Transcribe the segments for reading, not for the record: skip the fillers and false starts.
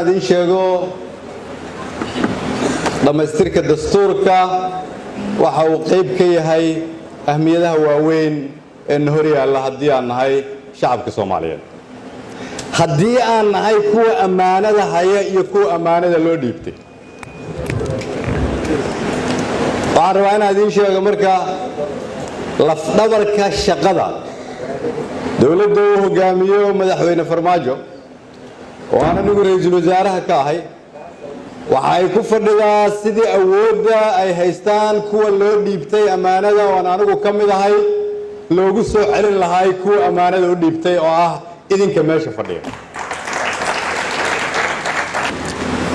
inaan idin sheego dhamaystirka dastuurka waxa uu qayb ka yahay ahmiyadaha waaweyn ee hor yaalla haddii aan nahay shacabka Soomaaliyeed haddii aan nahay kuwa ammaanada haya iyo kuwa ammaanada loo dhiibtay waxaan rabaa inaan idin sheego marka lafdhabarka shaqada dawladda uu hogaamiyo madaxweyne Farmaajo oo aan anigu ra'iisul wasaaraha ka ahay waxay ku fadhidaa sidii awoodda ay haystaan kuwa loo dhiibtay ammaanada oo aan anigu ka mid ahay loogu soo celin lahay kuwa ammaanada u dhiibtay oo ah idinka meesha fadhiya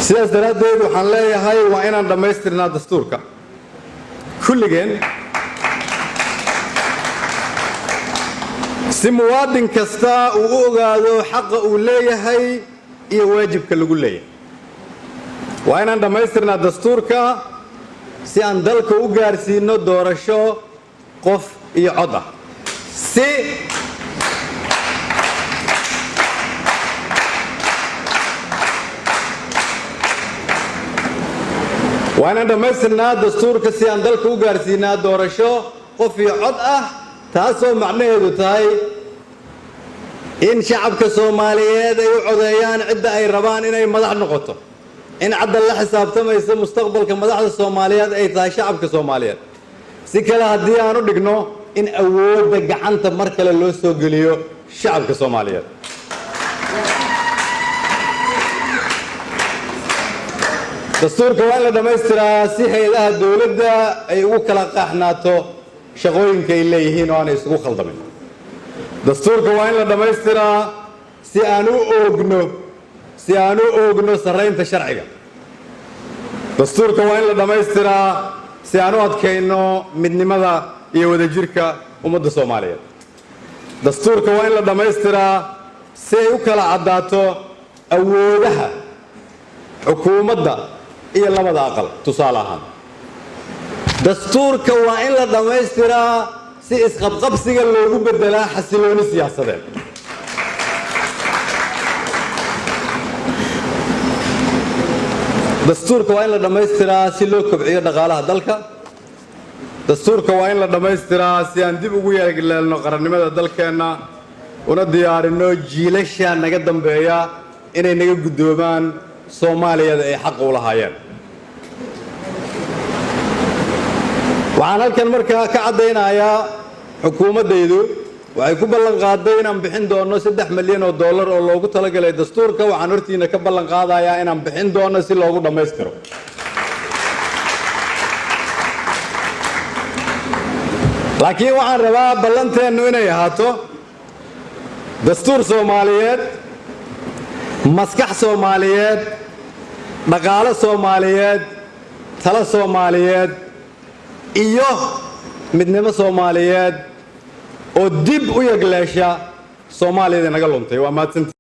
sidaas daraadeed waxaan leeyahay waa inaan dhamaystirnaa dastuurka kulligeen si muwaadin kasta uu u ogaado xaqa uu leeyahay iyo waajibka lagu leeyahay waa inaan dhamaystirnaa dastuurka si aan dalka u gaarsiino doorasho qof iyo cod ah waa inaan dhamaystirnaa dastuurka si aan dalka u gaarsiinaa doorasho qof iyo cod ah taasoo macnaheedu tahay in shacabka Soomaaliyeed ay u codeeyaan cidda ay rabaan inay madax noqoto in cadda la xisaabtamayso mustaqbalka madaxda Soomaaliyeed ay tahay shacabka Soomaaliyeed si kale haddii aan u dhigno in awoodda gacanta mar kale loo soo geliyo shacabka Soomaaliyeed dastuurka waa in la dhamaystiraa si hay'adaha dawladda ay ugu kala qaaxnaato shaqooyinka ay leeyihiin oo aan isugu khaldamin dastuurka waa in la dhamaystiraa si aan u oogno sarreynta sharciga dastuurka waa in la dhamaystiraa si aan u adkayno midnimada iyo wadajirka ummadda Soomaaliyeed dastuurka waa in la dhamaystiraa si ay u kala caddaato awoodaha xukuumadda iyo labada aqal tusaale ahaan dastuurka waa in la dhamaystiraa si isqabqabsiga loogu bedelaa xasilooni siyaasadeed dastuurka waa in la dhamaystiraa si loo kobciyo dhaqaalaha dalka dastuurka waa in la dhamaystiraa si aan dib ugu yeelno qarannimada dalkeenna una diyaarino jiilasha naga dambeeya inay naga guddoomaan Soomaaliyada ay xaq u lahaayeen waxaan halkan markaa ka caddaynayaa xukuumaddaydu waxay ku ballan qaaday inaan bixin doono $3 milyan oo loogu talagalay dastuurka waxaan hortiina ka ballan qaadayaa inaan bixin doono si loogu dhammaystiro laakiin waxaan rabaa ballanteennu inay ahaato dastuur Soomaaliyeed maskax Soomaaliyeed dhaqaale Soomaaliyeed talo Soomaaliyeed iyo midnimo Soomaaliyeed oo dib u yagleesha Soomaalida naga luntay waa mahadsantahay